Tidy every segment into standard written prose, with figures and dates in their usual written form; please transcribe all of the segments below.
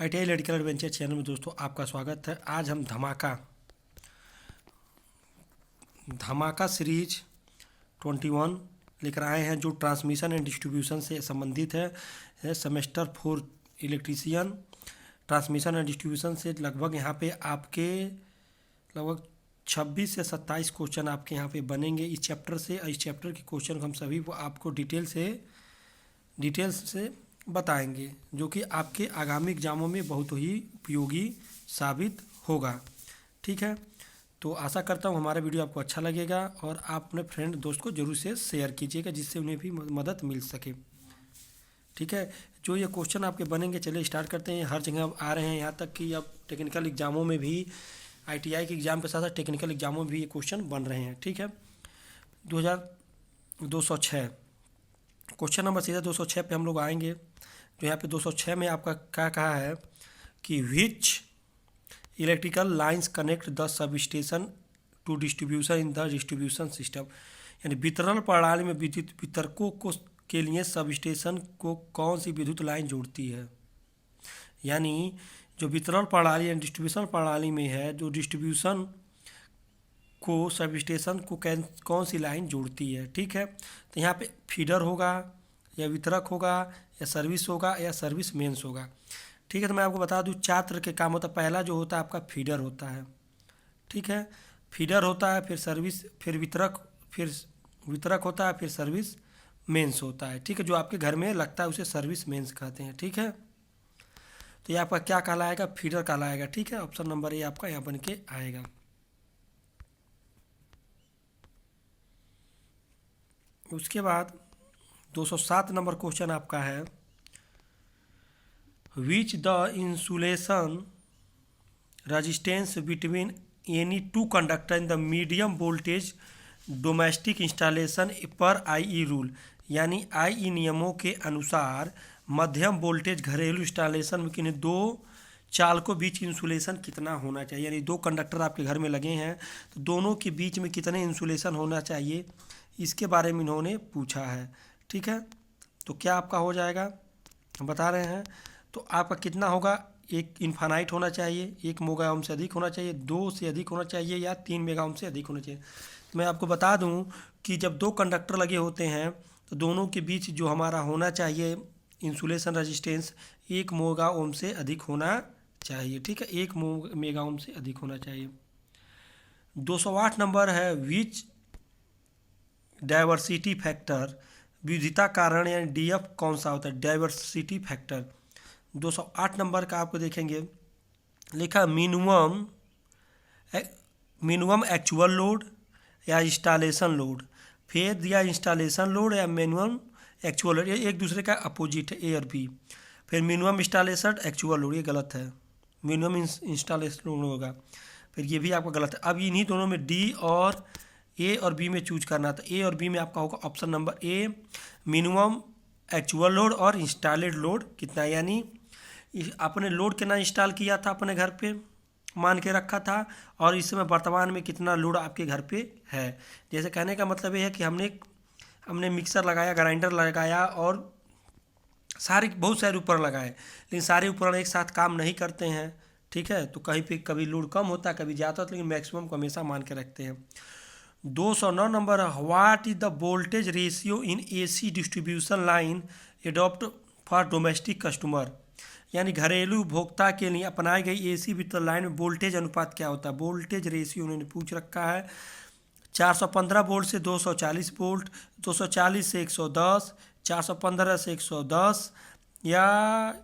ITI electrical adventure channel में दोस्तों आपका स्वागत है। आज हम धमाका सीरीज 21 लेकर आए हैं, जो ट्रांसमिशन एंड डिस्ट्रीब्यूशन से संबंधित है। Semester 4 electrician transmission and distribution से लगभग यहाँ पे आपके लगभग 26 से 27 क्वेश्चन आपके यहाँ पे बनेंगे इस चैप्टर से। इस चैप्टर के क्वेश्चन हम सभी आपको डिटेल्स से बताएंगे, जो कि आपके आगामी एग्जामों में बहुत ही उपयोगी साबित होगा। ठीक है, तो आशा करता हूँ हमारा वीडियो आपको अच्छा लगेगा और आप अपने फ्रेंड दोस्त को ज़रूर से शेयर कीजिएगा, जिससे उन्हें भी मदद मिल सके। ठीक है, जो ये क्वेश्चन आपके बनेंगे, चलिए स्टार्ट करते हैं। हर जगह आ रहे हैं, यहाँ तक कि अब टेक्निकल एग्जामों में भी, ITI के एग्ज़ाम के साथ साथ टेक्निकल एग्जामों में भी ये क्वेश्चन बन रहे हैं। ठीक है, 2206 क्वेश्चन नंबर सीधा 206 पे हम लोग आएंगे। तो यहाँ पे 206 में आपका क्या कहा है कि which electrical lines connect the substation to distribution in the distribution system, यानी वितरण प्रणाली में विद्युत वितरकों को के लिए सब स्टेशन को कौन सी विद्युत लाइन जोड़ती है। यानी जो वितरण प्रणाली यानी डिस्ट्रीब्यूशन प्रणाली में है, जो डिस्ट्रीब्यूशन को सब स्टेशन को कौन सी लाइन जोड़ती है। ठीक है, तो यहाँ पे फीडर होगा या वितरक होगा या सर्विस होगा या सर्विस मेंस होगा। ठीक है, तो मैं आपको बता दूँ 4 तरह के काम होता है। पहला जो होता है आपका फीडर होता है। ठीक है, फीडर होता है, फिर सर्विस, फिर वितरक होता है, फिर सर्विस मेंस होता है। ठीक है, जो आपके घर में लगता है उसे सर्विस मेंस कहते हैं। ठीक है, तो ये आपका क्या कहलाएगा, फीडर कहलाएगा। ठीक है, ऑप्शन नंबर ए आपका यहाँ बन के आएगा। उसके बाद 207 नंबर क्वेश्चन आपका है, which the insulation resistance between any two conductor in the medium voltage domestic installation पर IE रूल, यानी IE नियमों के अनुसार मध्यम वोल्टेज घरेलू इंस्टॉलेशन में किन्हीं दो चालकों बीच इंसुलेशन कितना होना चाहिए। यानी 2 कंडक्टर आपके घर में लगे हैं, तो दोनों के बीच में कितने इंसुलेशन होना चाहिए, इसके बारे में इन्होंने पूछा है। ठीक है, तो क्या आपका हो जाएगा, हम बता रहे हैं। तो आपका कितना होगा, 1 इन्फानाइट होना चाहिए, 1 मेगा ओम से अधिक होना चाहिए, 2 से अधिक होना चाहिए या 3 मेगा ओम से अधिक होना चाहिए। तो मैं आपको बता दूं कि जब 2 कंडक्टर लगे होते हैं, तो दोनों के बीच जो हमारा होना चाहिए इंसुलेशन रेजिस्टेंस 1 मेगा ओम से अधिक होना चाहिए। ठीक है, 1 मेगा ओम से अधिक होना चाहिए। 208 नंबर है, विच डाइवर्सिटी फैक्टर, विविधता कारण यानी DF कौन सा होता है, डाइवर्सिटी फैक्टर। 208 नंबर का आपको देखेंगे, लिखा मिनिमम एक्चुअल लोड या इंस्टॉलेशन लोड, फिर दिया इंस्टॉलेशन लोड या मिनिमम एक्चुअल लोड, ये एक दूसरे का अपोजिट है, A और B। फिर मिनिमम इंस्टॉलेशन एक्चुअल लोड, ये गलत है, मिनिमम इंस्टॉलेशन लोड होगा, फिर ये भी आपका गलत है। अब इन्हीं दोनों में D और A और B में चूज करना था। A और B में आपका होगा option number A, minimum actual load और इंस्टॉलेड लोड कितना, यानी आपने लोड कितना इंस्टॉल किया था अपने घर पे, मान के रखा था, और इस समय वर्तमान में कितना लोड आपके घर पे है। जैसे कहने का मतलब ये है कि हमने मिक्सर लगाया, ग्राइंडर लगाया और बहुत सारे उपकरण लगाए, लेकिन सारे उपकरण एक साथ काम नहीं करते हैं। ठीक है, तो कहीं पे कभी लोड कम होता है, कभी ज़्यादा होता है, लेकिन मैक्सिमम को हमेशा मान के रखते हैं। 209 number, what is the voltage ratio in AC distribution line adopt for domestic customer, यानी घरेलू उपभोक्ता के लिए अपनाई गई AC वितरण लाइन में वोल्टेज अनुपात क्या होता है। वोल्टेज रेशियो उन्होंने पूछ रखा है, 415 वोल्ट से 240 वोल्ट, 240 से 110, 415 से 110 या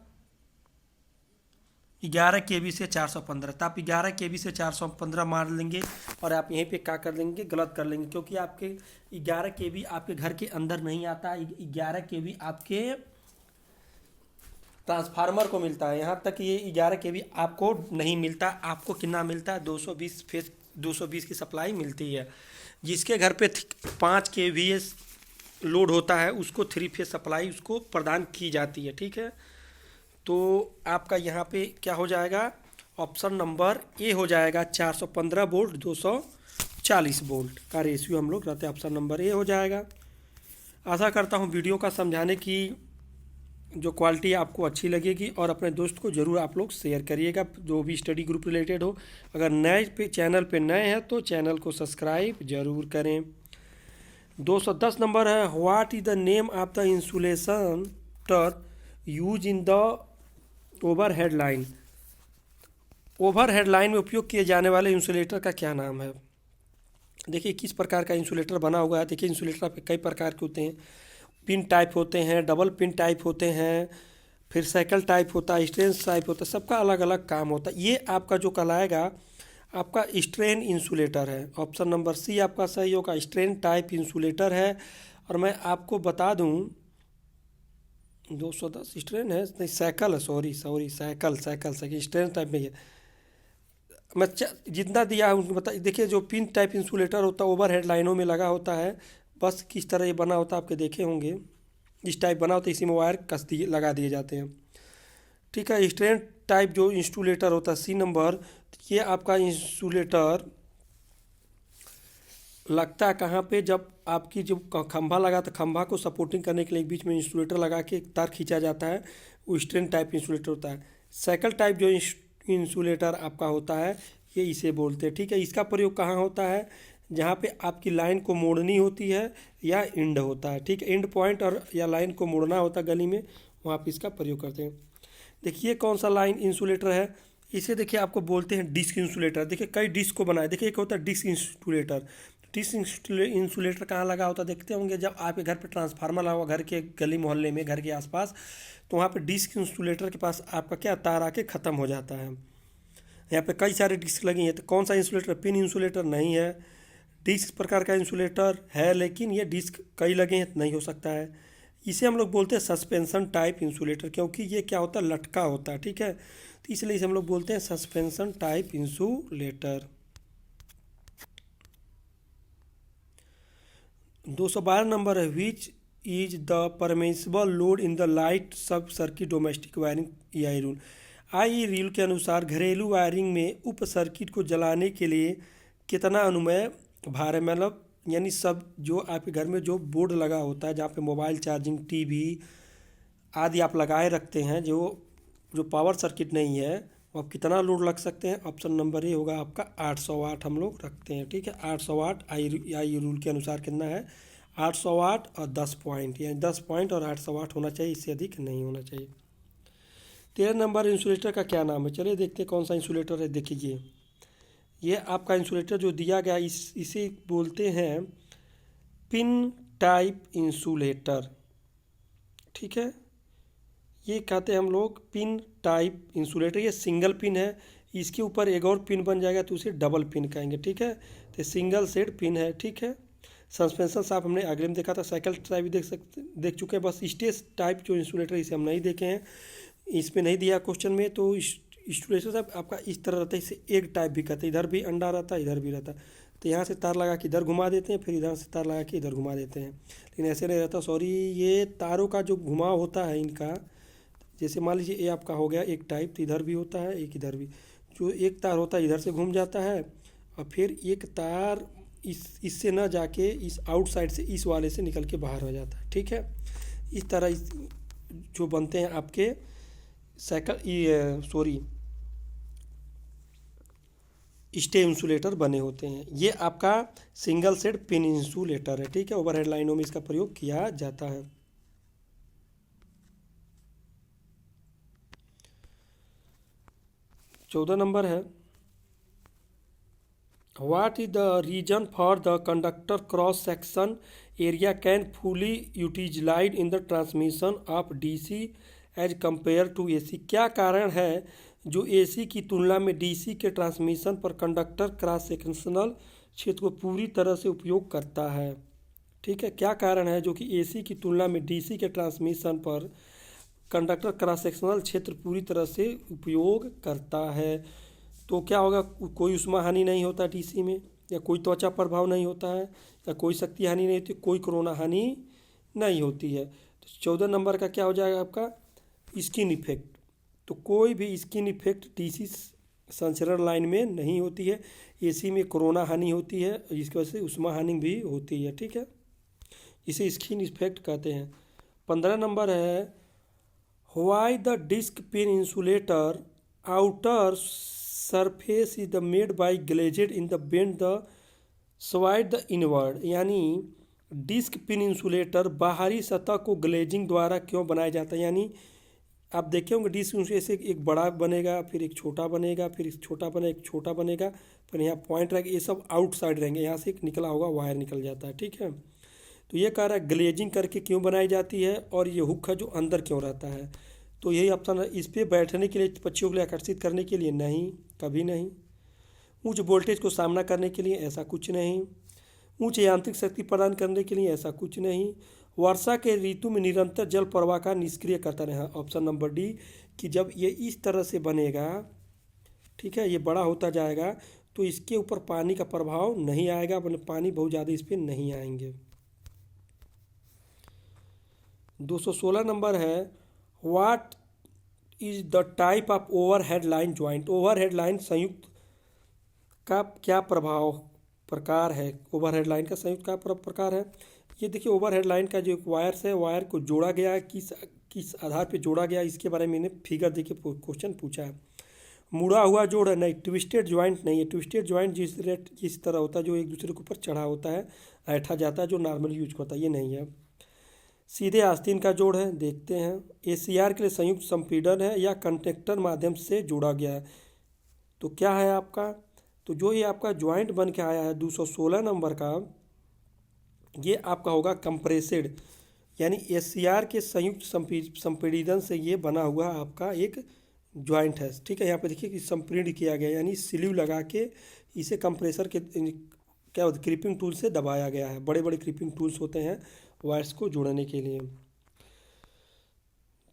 11 kV से 415। तो आप 11 kV से 415 मार लेंगे और आप यहीं पे क्या कर लेंगे, गलत कर लेंगे, क्योंकि आपके 11 kV आपके घर के अंदर नहीं आता। 11 kV आपके ट्रांसफार्मर को मिलता है, यहाँ तक ये 11 kV आपको नहीं मिलता। आपको कितना मिलता है, 220 की सप्लाई मिलती है। जिसके घर पे 5 kVA लोड होता है, उसको 3 फेज सप्लाई उसको प्रदान की जाती है। ठीक है, तो आपका यहाँ पे क्या हो जाएगा, ऑप्शन नंबर ए हो जाएगा, 415 वोल्ट 240 वोल्ट का रेशियो हम लोग रहते हैं, ऑप्शन नंबर ए हो जाएगा। आशा करता हूँ वीडियो का समझाने की जो क्वालिटी आपको अच्छी लगेगी, और अपने दोस्त को ज़रूर आप लोग शेयर करिएगा जो भी स्टडी ग्रुप रिलेटेड हो। अगर नए पे चैनल पे नए हैं तो चैनल को सब्सक्राइब जरूर करें। 210 नंबर है, what is the name of the insulator use in the overhead line. Overhead line में उपयोग किए जाने वाले इंसुलेटर का क्या नाम है। देखिए किस प्रकार का इंसुलेटर बना हुआ है। देखिए इंसुलेटर पे कई प्रकार के होते हैं, पिन टाइप होते हैं, डबल पिन टाइप होते हैं, फिर साइकिल टाइप होता है, स्ट्रेन टाइप होता है, सबका अलग अलग काम होता है। ये आपका जो कहलाएगा आपका स्ट्रेन इंसुलेटर है। ऑप्शन नंबर सी आपका सही होगा, स्ट्रेन टाइप इंसुलेटर है। और मैं आपको बता दूं 210 स्ट्रेन है नहीं, साइकिल है, sorry sorry cycle cycle cycle strain type में है। मैं जितना दिया है उनको बता। देखिए जो पिन टाइप इंसुलेटर होता है ओवर हेड लाइनों में लगा होता है, बस किस तरह ये बना होता है आपके देखे होंगे, इस टाइप बना होता है, इसी में वायर कस दिए लगा दिए जाते हैं। ठीक है, स्ट्रेन टाइप जो इंसुलेटर होता है सी नंबर, ये आपका इंसुलेटर लगता है कहाँ पे, जब आपकी जो खंभा लगा तो खंभा को सपोर्टिंग करने के लिए बीच में इंसुलेटर लगा के तार खींचा जाता है, वो स्ट्रेन टाइप इंसुलेटर होता है। साइकिल टाइप जो इंसुलेटर आपका होता है ये इसे बोलते हैं। ठीक है, इसका प्रयोग कहाँ होता है, जहाँ पे आपकी लाइन को मोड़नी होती है या एंड होता है। ठीक है, एंड पॉइंट और या लाइन को मोड़ना होता है गली में, वहाँ पे इसका प्रयोग करते हैं। देखिए कौन सा लाइन इंसुलेटर है, इसे देखिए आपको बोलते हैं डिस्क इंसुलेटर। देखिए कई डिस्क को बनाए, देखिए एक होता है डिस्क इंसुलेटर। डिस्क इंसुलेटर कहाँ लगा होता है देखते होंगे, जब आपके घर पे ट्रांसफार्मर लगा हुआ घर के गली मोहल्ले में घर के आसपास, तो वहाँ पे डिस्क इंसुलेटर के पास आपका क्या तार आके ख़त्म हो जाता है। यहाँ पे कई सारे डिस्क लगी हैं, तो कौन सा इंसुलेटर, पिन इंसुलेटर नहीं है, डिस्क प्रकार का इंसुलेटर है, लेकिन ये डिस्क कई लगे हैं नहीं हो सकता है। इसे हम लोग बोलते हैं सस्पेंशन टाइप इंसुलेटर, क्योंकि ये क्या होता है लटका होता है। ठीक है, तो इसलिए इसे हम लोग बोलते हैं सस्पेंशन टाइप इंसुलेटर। 212 नंबर है, which is the permissible load in the light subcircuit domestic wiring I rule. I rule के अनुसार घरेलू वायरिंग में उप सर्किट को जलाने के लिए कितना अनुमेय भार है। मतलब यानी सब जो आपके घर में जो बोर्ड लगा होता है, जहाँ पे मोबाइल चार्जिंग, टीवी आदि आप लगाए रखते हैं, जो जो पावर सर्किट नहीं है, वो आप कितना लोड लग सकते हैं। ऑप्शन नंबर ए होगा आपका 800 वाट हम लोग रखते हैं। ठीक है, 800 वाट आई रूल के अनुसार कितना है 800 वाट और 10 पॉइंट, यानी 10 पॉइंट और 800 वाट होना चाहिए, इससे अधिक नहीं होना चाहिए। 13 नंबर इंसुलेटर का क्या नाम है, चलिए देखते हैं कौन सा इंसुलेटर है। देखिए ये आपका इंसुलेटर जो दिया गया इसे बोलते हैं पिन टाइप इंसुलेटर। ठीक है, ये कहते हैं हम लोग पिन टाइप इंसुलेटर। ये सिंगल पिन है, इसके ऊपर एक और पिन बन जाएगा तो उसे डबल पिन कहेंगे। ठीक है, तो सिंगल सेट पिन है। ठीक है, सस्पेंशन साफ हमने अगले में देखा था, साइकिल टाइप भी देख चुके हैं, बस स्टेज टाइप जो इंसुलेटर इसे हम नहीं देखे हैं, इसमें नहीं दिया क्वेश्चन में। तो इंसुलेटर साहब आपका इस तरह रहता है, इसे एक टाइप भी कहते हैं, इधर भी अंडा रहता है इधर भी रहता है। तो यहाँ से तार लगा के इधर घुमा देते हैं, फिर इधर से तार लगा के इधर घुमा देते हैं, लेकिन ऐसे नहीं रहता। सॉरी, ये तारों का जो घुमाव होता है इनका, जैसे मान लीजिए ये आपका हो गया एक टाइप, तो इधर भी होता है एक इधर भी, जो एक तार होता है इधर से घूम जाता है, और फिर एक तार इससे ना जाके इस आउटसाइड से इस वाले से निकल के बाहर हो जाता है। ठीक है, इस तरह जो बनते हैं आपके साइकिल सॉरी स्टे इंसुलेटर बने होते हैं। ये आपका सिंगल सेट पिन इंसुलेटर है। ठीक है, ओवरहेड लाइनों में इसका प्रयोग किया जाता है। चौदह नंबर है, what is the reason for the conductor cross section area can fully utilise in the transmission of DC as compare to AC. क्या कारण है जो एसी की तुलना में डीसी के ट्रांसमिशन पर कंडक्टर क्रॉस सेक्शनल क्षेत्र को पूरी तरह से उपयोग करता है। ठीक है, क्या कारण है जो कि एसी की तुलना में डीसी के ट्रांसमिशन पर कंडक्टर क्रॉस सेक्शनल क्षेत्र पूरी तरह से उपयोग करता है। तो क्या होगा, कोई उष्मा हानि नहीं होता डीसी में, या कोई त्वचा प्रभाव नहीं होता है, या कोई शक्ति हानि नहीं होती, कोई कोरोना हानि नहीं होती है। तो 14 नंबर का क्या हो जाएगा आपका स्किन इफेक्ट। तो कोई भी स्किन इफेक्ट डीसी संचरण लाइन में नहीं होती है। एसी में कोरोना हानि होती है, इसकी वजह से उष्मा हानि भी होती है। ठीक है, इसे स्किन इफेक्ट कहते हैं। 15 नंबर है, Why the disc pin insulator outer surface is the made by glazed in the bend the side the inward, यानी डिस्क पिन इंसुलेटर बाहरी सतह को ग्लेजिंग द्वारा क्यों बनाया जाता है। यानी आप देखे होंगे डिस्क इंसुलेटर से एक बड़ा बनेगा, फिर एक छोटा बनेगा, फिर एक छोटा बनेगा, एक छोटा बनेगा, फिर यहाँ पॉइंट रहेगा, ये सब आउटसाइड रहेंगे, यहाँ से एक निकला होगा वायर निकल जाता है। ठीक है, तो ये कह रहा है ग्लेजिंग करके क्यों बनाई जाती है और ये हुक है जो अंदर क्यों रहता है। तो यही ऑप्शन है। इस पर बैठने के लिए, पक्षियों के लिए आकर्षित करने के लिए नहीं, कभी नहीं। उच्च वोल्टेज को सामना करने के लिए, ऐसा कुछ नहीं। उच्च यांत्रिक शक्ति प्रदान करने के लिए, ऐसा कुछ नहीं। वर्षा के ऋतु में निरंतर जल प्रवाह का निष्क्रिय करता रहे। ऑप्शन नंबर डी, कि जब ये इस तरह से बनेगा, ठीक है, ये बड़ा होता जाएगा तो इसके ऊपर पानी का प्रभाव नहीं आएगा, मतलब पानी बहुत ज़्यादा इस पर नहीं आएंगे। 216 नंबर है, what is the type of overhead line joint. Overhead line संयुक्त का क्या प्रकार है। ओवरहेड लाइन का संयुक्त का प्रकार है। ये देखिए ओवरहेड लाइन का जो एक वायर है, वायर को जोड़ा गया है, किस आधार पे जोड़ा गया, इसके बारे में मैंने फिगर देके क्वेश्चन पूछा है। मुड़ा हुआ जोड़ है, नहीं। ट्विस्टेड ज्वाइंट नहीं है। ट्विस्टेड ज्वाइंट जिस तरह होता है, जो एक दूसरे के ऊपर चढ़ा होता है, ऐठा जाता है, जो नॉर्मल यूज होता है, ये नहीं है। सीधे आस्तीन का जोड़ है, देखते हैं। एसीआर के लिए संयुक्त संपीड़न है या कंडक्टर माध्यम से जोड़ा गया है। तो क्या है आपका, तो जो ये आपका ज्वाइंट बन के आया है 216 नंबर का, ये आपका होगा कंप्रेसेड, यानी एसीआर के संयुक्त संपीड़न से ये बना हुआ आपका एक ज्वाइंट है। ठीक है, यहाँ पे देखिए कि संपीड़ित किया गया, यानी स्लीव लगा के इसे कंप्रेसर के क्या होता है, क्रीपिंग टूल से दबाया गया है। बड़े बड़े क्रीपिंग टूल्स होते हैं वायर्स को जोड़ने के लिए।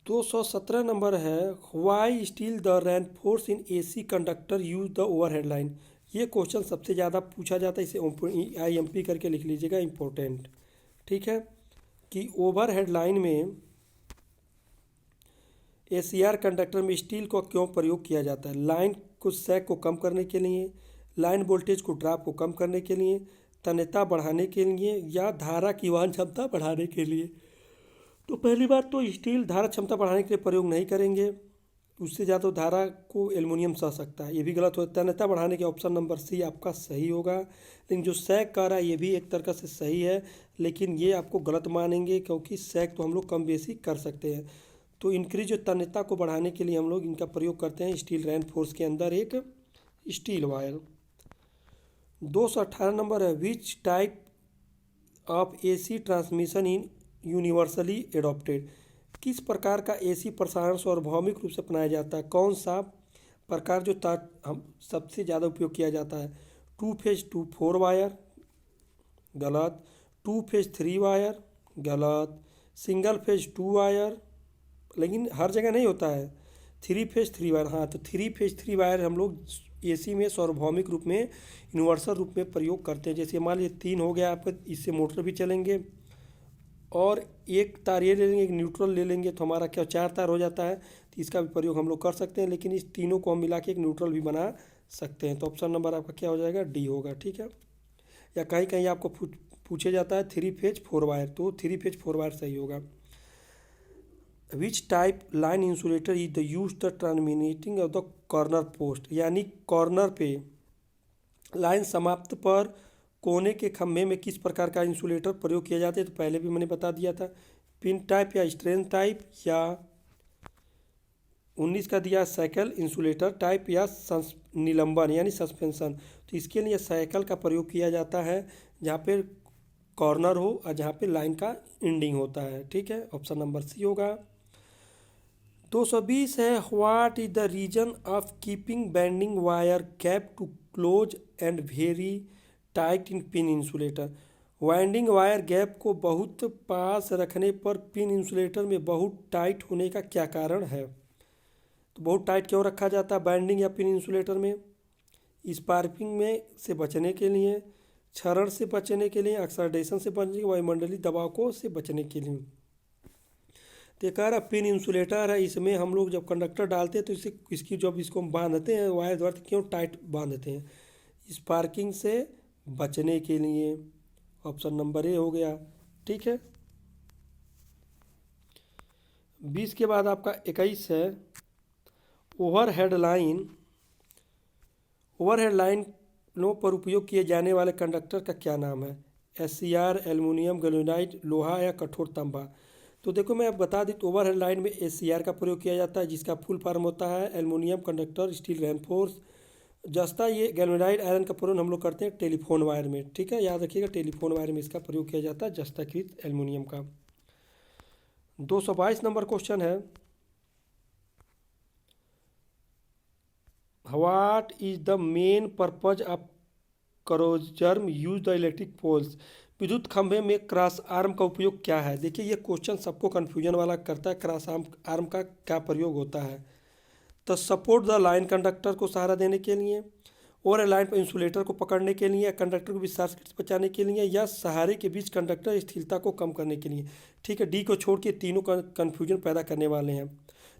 217 नंबर है, why steel the reinforce in AC conductor use the overhead line. ये क्वेश्चन सबसे ज़्यादा पूछा जाता है, इसे IMP करके लिख लीजिएगा, इम्पोर्टेंट। ठीक है, कि ओवरहेड लाइन में ACR कंडक्टर में स्टील को क्यों प्रयोग किया जाता है। लाइन को सैग को कम करने के लिए, लाइन वोल्टेज को ड्रॉप को कम करने के लिए, तन्यता बढ़ाने के लिए, या धारा की वहन क्षमता बढ़ाने के लिए। तो पहली बात तो स्टील धारा क्षमता बढ़ाने के लिए प्रयोग नहीं करेंगे, उससे ज़्यादा धारा को एल्युमिनियम सह सकता है, ये भी गलत हो। तन्यता बढ़ाने के, ऑप्शन नंबर सी आपका सही होगा। लेकिन जो सैग कह रहा है ये भी एक तरह से सही है, लेकिन ये आपको गलत मानेंगे, क्योंकि सैग तो हम लोग कम बेसी कर सकते हैं। तो इंक्रीज जो तन्यता को बढ़ाने के लिए हम लोग इनका प्रयोग करते हैं स्टील रेनफोर्स के अंदर एक स्टील वायर। 218 नंबर है, which type of AC transmission in universally adopted. किस प्रकार का AC प्रसारण सार्वभौमिक रूप से अपनाया जाता है। कौन सा प्रकार जो हम सबसे ज़्यादा उपयोग किया जाता है। 2 फेज 2-4 वायर, गलत। 2 फेज 3 वायर, गलत। सिंगल फेज 2 वायर, लेकिन हर जगह नहीं होता है। 3 फेज 3 वायर, हाँ, तो 3 फेज 3 वायर हम लोग AC में सार्वभौमिक रूप में, यूनिवर्सल रूप में प्रयोग करते हैं। जैसे मान लीजिए 3 हो गया आपका, इससे मोटर भी चलेंगे, और एक तार ये ले लेंगे, एक न्यूट्रल ले लेंगे, तो हमारा क्या 4 तार हो जाता है। तो इसका भी प्रयोग हम लोग कर सकते हैं, लेकिन इस तीनों को हम मिला के एक न्यूट्रल भी बना सकते हैं। तो ऑप्शन नंबर आपका क्या हो जाएगा, डी होगा। ठीक है, या कहीं कहीं आपको पूछे जाता है 3 फेज 4 वायर, तो 3 फेज 4 वायर सही होगा। Which type line insulator is the use the terminating of the corner post, यानी कॉर्नर पे लाइन समाप्त पर कोने के खंभे में किस प्रकार का इंसुलेटर प्रयोग किया जाता है। तो पहले भी मैंने बता दिया था, पिन टाइप या स्ट्रेन टाइप, या 19 का दिया साइकिल इंसुलेटर टाइप, या निलंबन यानी सस्पेंशन। तो इसके लिए साइकिल का प्रयोग किया जाता है, जहाँ पे कॉर्नर हो और जहाँ पे लाइन का एंडिंग होता है। ठीक है, ऑप्शन नंबर सी होगा। 220 है, what is the reason of keeping bending wire cap to close and very tight in pin insulator. Winding wire gap को बहुत पास रखने पर पिन इंसुलेटर में बहुत टाइट होने का क्या कारण है। तो बहुत टाइट क्यों रखा जाता है बाइंडिंग या पिन इंसुलेटर में। स्पार्किंग में से बचने के लिए, क्षरण से बचने के लिए, ऑक्सीडेशन से बचने के, वायुमंडलीय दबाव को से बचने के लिए। तो कह रहा पिन इंसुलेटर है, इसमें हम लोग जब कंडक्टर डालते हैं तो इसे इसकी जब इसको हम बांधते हैं वायर द्वारा, क्यों टाइट बांधते हैं, स्पार्किंग से बचने के लिए। ऑप्शन नंबर ए हो गया। ठीक है, 20 के बाद आपका 21 है ओवरहेड लाइन। ओवरहेड लाइनों पर उपयोग किए जाने वाले कंडक्टर का क्या नाम है? SCR, एल्युमिनियम, गैल्वेनाइड, लोहा या कठोर तांबा। तो देखो मैं अब बता दूं तो ओवरहेड लाइन में SCR का प्रयोग किया जाता है, जिसका फुल फॉर्म होता है एल्युमिनियम कंडक्टर स्टील रेनफोर्स। जस्ता ये गैल्वेनाइड आयरन का प्रयोग हम लोग करते हैं टेलीफोन वायर में, ठीक है, याद रखिएगा टेलीफोन वायर में इसका प्रयोग किया जाता है जस्ताकृत एल्युमिनियम का। 222 नंबर क्वेश्चन है what is the main purpose of crossarm use the electric poles. विद्युत खंभे में क्रॉस आर्म का उपयोग क्या है? देखिए ये क्वेश्चन सबको कन्फ्यूजन वाला करता है, क्रॉस आर्म का क्या प्रयोग होता है? तो सपोर्ट द लाइन कंडक्टर को सहारा देने के लिए, और लाइन पर इंसुलेटर को पकड़ने के लिए, या कंडक्टर को विस्तार से बचाने के लिए, या सहारे के बीच कंडक्टर स्थिरता को कम करने के लिए। ठीक है, डी को छोड़ के तीनों कन्फ्यूजन पैदा करने वाले हैं।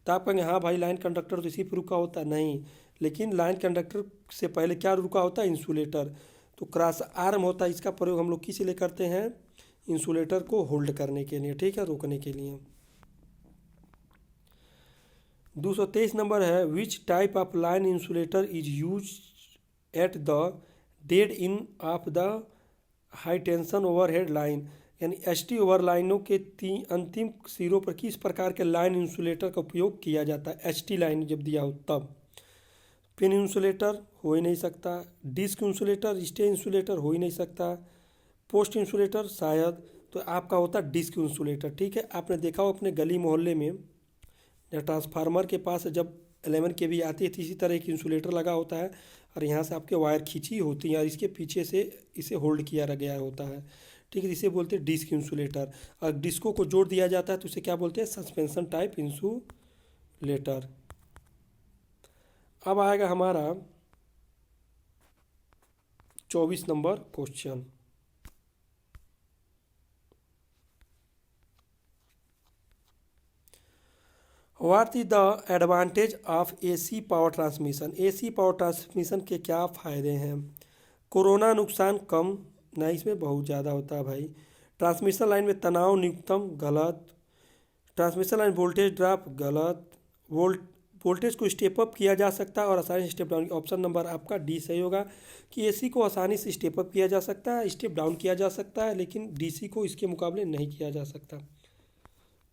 तो आप कहेंगे हाँ भाई लाइन कंडक्टर तो इसी पर रुका होता है, नहीं, लेकिन लाइन कंडक्टर से पहले क्या रुका होता है? इंसुलेटर। तो क्रॉस आर्म होता है, इसका प्रयोग हम लोग किस लिए करते हैं? इंसुलेटर को होल्ड करने के लिए, ठीक है, रोकने के लिए। 223 नंबर है which type of line insulator is use at the dead in of the high tension overhead line. यानी ST ओवर लाइनों के अंतिम सिरों पर किस प्रकार के लाइन इंसुलेटर का उपयोग किया जाता है? ST लाइन जब दिया हो तब। पिन इंसुलेटर हो ही नहीं सकता, डिस्क इंसुलेटर, स्टे इंसुलेटर हो ही नहीं सकता, पोस्ट इंसुलेटर शायद, तो आपका होता है डिस्क इंसुलेटर। ठीक है, आपने देखा हो अपने गली मोहल्ले में या ट्रांसफार्मर के पास जब 11 kV आती है तो इसी तरह एक इंसुलेटर लगा होता है और यहाँ से आपके वायर खींची होती है और इसके पीछे से इसे होल्ड किया गया होता है। ठीक है, इसे बोलते हैं डिस्क इंसुलेटर। और डिस्कों को जोड़ दिया जाता है तो इसे क्या बोलते हैं? Suspension type insulator. अब आएगा हमारा 24 number question. What is the advantage of AC power transmission. AC power transmission के क्या फ़ायदे हैं? कोरोना नुकसान कम, ना इसमें बहुत ज़्यादा होता है भाई। ट्रांसमिशन लाइन में तनाव न्यूनतम, गलत। ट्रांसमिशन लाइन वोल्टेज ड्रॉप, गलत। वोल्टेज को स्टेप अप किया जा सकता है और आसानी से स्टेप डाउन। ऑप्शन नंबर आपका डी सही होगा कि AC को आसानी से स्टेप अप किया जा सकता है, स्टेप डाउन किया जा सकता है, लेकिन DC को इसके मुकाबले नहीं किया जा सकता।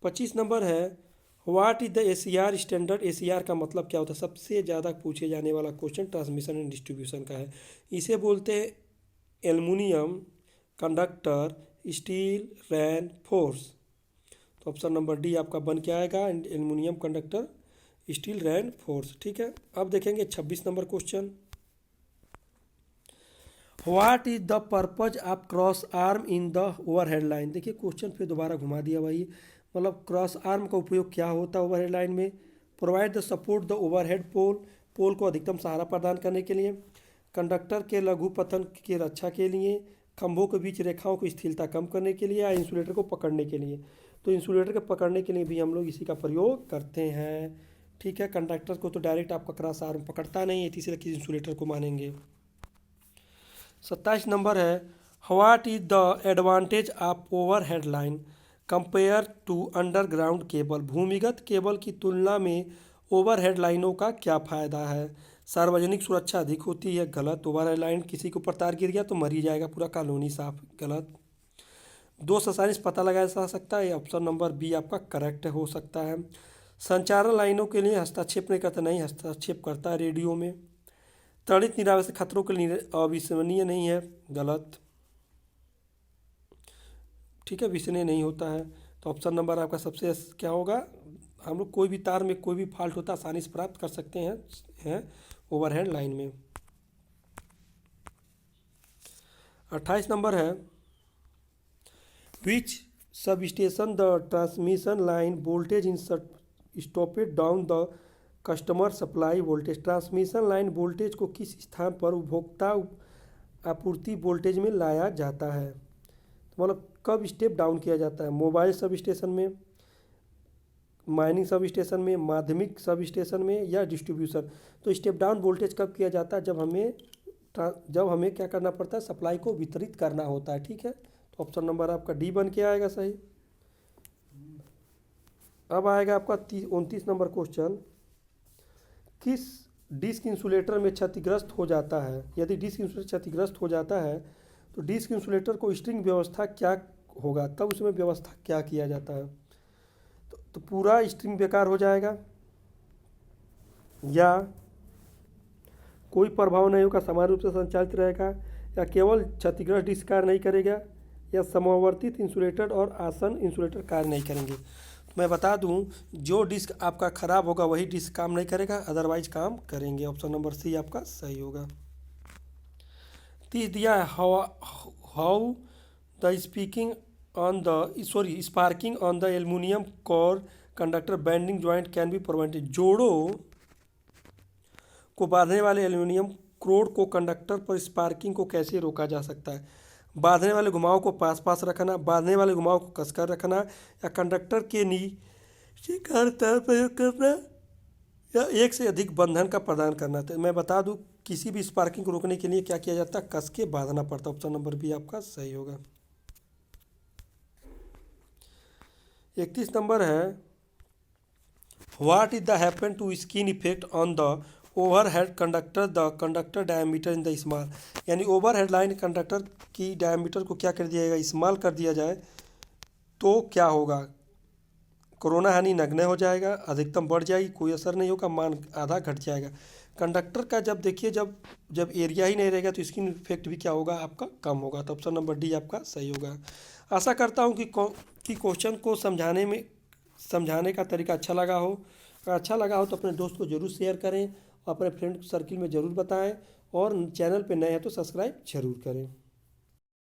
25 नंबर है what is the ACR standard. ACR का मतलब क्या होता है? सबसे ज़्यादा पूछे जाने वाला क्वेश्चन ट्रांसमिशन एंड डिस्ट्रीब्यूशन का है। इसे बोलते हैं एल्युमिनियम कंडक्टर स्टील रैन फोर्स। तो ऑप्शन नंबर डी आपका बन के आएगा एल्युमिनियम कंडक्टर स्टील रैन फोर्स। ठीक है, अब देखेंगे 26 number question. What is the purpose of cross arm in the overhead line. देखिए क्वेश्चन फिर दोबारा घुमा दिया भाई। मतलब क्रॉस आर्म का उपयोग क्या होता है ओवरहेड लाइन में? Provide the support the overhead pole, pole को अधिकतम सहारा प्रदान करने के लिए, कंडक्टर के लघु पतन की रक्षा के लिए, खंभों के बीच रेखाओं की स्थिरता कम करने के लिए, या इंसुलेटर को पकड़ने के लिए। तो इंसुलेटर को पकड़ने के लिए भी हम लोग इसी का प्रयोग करते हैं। ठीक है, कंडक्टर को तो डायरेक्ट आपका क्रॉस आर्म पकड़ता नहीं है, इसलिए किसी इंसुलेटर को मानेंगे। 27 नंबर है what is the advantage of overhead line compare to underground cable. भूमिगत केबल की तुलना में ओवरहेड लाइनों का क्या फ़ायदा है? सार्वजनिक सुरक्षा अधिक होती है, गलत। ओवरहेड लाइन किसी के ऊपर तार गिर गया तो मर ही जाएगा पूरा कॉलोनी साफ, गलत। दोष आसानी से पता लगाया जा सकता है, ऑप्शन नंबर बी आपका करेक्ट हो सकता है। संचारण लाइनों के लिए हस्तक्षेप नहीं करता, नहीं हस्तक्षेप करता है रेडियो में। त्वरित निरावय से खतरों के लिए अविश्वसनीय नहीं है, गलत। ठीक है, विश्वसनीय नहीं होता है। तो ऑप्शन नंबर आपका सबसे क्या होगा? हम लोग कोई भी तार में कोई भी फॉल्ट होता है आसानी से प्राप्त कर सकते हैं ओवरहेड लाइन में। 28 नंबर है which substation the transmission line voltage in stopped down the customer supply voltage. Transmission line voltage को किस स्थान पर उपभोक्ता आपूर्ति वोल्टेज में लाया जाता है? तो मतलब कब स्टेप डाउन किया जाता है? मोबाइल सब स्टेशन में, माइनिंग सब स्टेशन में, माध्यमिक सब स्टेशन में, या डिस्ट्रीब्यूशन। तो स्टेप डाउन वोल्टेज कब किया जाता है? जब हमें क्या करना पड़ता है? सप्लाई को वितरित करना होता है। ठीक है, तो ऑप्शन नंबर आपका डी बन के आएगा सही। अब आएगा आपका 29 नंबर क्वेश्चन। किस डिस्क इंसुलेटर में क्षतिग्रस्त हो जाता है? यदि डिस्क इंसुलेटर क्षतिग्रस्त हो जाता है तो डिस्क इंसुलेटर को स्ट्रिंग व्यवस्था क्या होगा, तब उसमें व्यवस्था क्या किया जाता है? तो पूरा स्ट्रिंग बेकार हो जाएगा, या कोई प्रभाव नहीं होगा, समान रूप से संचालित रहेगा, या केवल क्षतिग्रस्त डिस्क कार्य नहीं करेगा, या समवर्तित इंसुलेटर और आसन इंसुलेटर कार्य नहीं करेंगे। तो मैं बता दूं, जो डिस्क आपका ख़राब होगा वही डिस्क काम नहीं करेगा, अदरवाइज काम करेंगे। ऑप्शन नंबर सी आपका सही होगा। 30 दिया है, how the sparking on the aluminium core conductor banding joint can be prevented. जोड़ों को बांधने वाले एल्युमिनियम कोर को कंडक्टर पर स्पार्किंग को कैसे रोका जा सकता है? बांधने वाले घुमाव को पास पास रखना, बांधने वाले घुमाव को कसकर रखना, या कंडक्टर के नीचे का तार प्रयोग करना, या एक से अधिक बंधन का प्रदान करना। तो मैं बता दूं, किसी भी स्पार्किंग को रोकने के लिए क्या किया जाता है? कस के बांधना पड़ता। ऑप्शन नंबर बी आपका सही होगा। 31 नंबर है, what is the happen to skin effect on the overhead conductor the conductor diameter in the small. यानी ओवरहेड लाइन कंडक्टर की डायमीटर को क्या कर दिया जाएगा? स्मॉल कर दिया जाए तो क्या होगा? कोरोना हानि नगण्य हो जाएगा, अधिकतम बढ़ जाएगी, कोई असर नहीं होगा, मान आधा घट जाएगा। कंडक्टर का जब देखिए जब एरिया ही नहीं रहेगा तो स्किन इफेक्ट भी क्या होगा? आपका कम होगा। तो ऑप्शन नंबर डी आपका सही होगा। आशा करता हूँ कि क्वेश्चन को समझाने का तरीका अच्छा लगा हो। अगर अच्छा लगा हो तो अपने दोस्त को जरूर शेयर करें, अपने फ्रेंड सर्किल में ज़रूर बताएं, और चैनल पे नए हैं तो सब्सक्राइब जरूर करें।